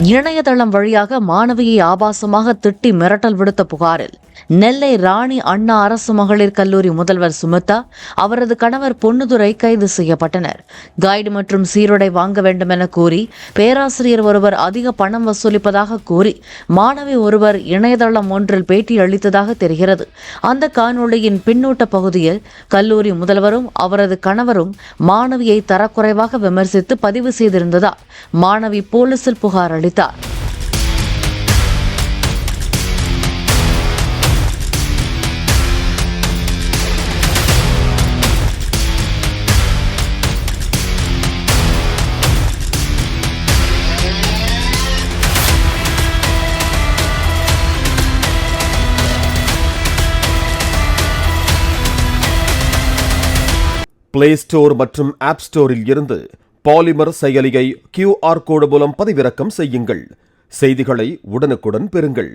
இணையதளம் வழியாக மாணவியை ஆபாசமாக திட்டி மிரட்டல் விடுத்த புகாரில் நெல்லை ராணி அண்ணா அரசு மகளிர் கல்லூரி முதல்வர் சுமிதா, அவரது கணவர் பொன்னுதுரை கைது செய்யப்பட்டனர். கைடு மற்றும் சீருடை வாங்க வேண்டும் என கூறி பேராசிரியர் ஒருவர் அதிக பணம் வசூலிப்பதாக கூறி மாணவி ஒருவர் இணையதளம் ஒன்றில் பேட்டி அளித்ததாக தெரிகிறது. அந்த காணொளியின் பின்னூட்ட பகுதியில் கல்லூரி முதல்வரும் அவரது கணவரும் மாணவியை தரக்குறைவாக விமர்சித்து பதிவு செய்திருந்ததால் மாணவி போலீசில் புகார் அளித்தார். பிளே ஸ்டோர் மற்றும் ஆப் ஸ்டோரில் இருந்து பாலிமர் செயலியை QR கோடு மூலம் பதிவிறக்கம் செய்யுங்கள். செய்திகளை உடனுக்குடன் பெறுங்கள்.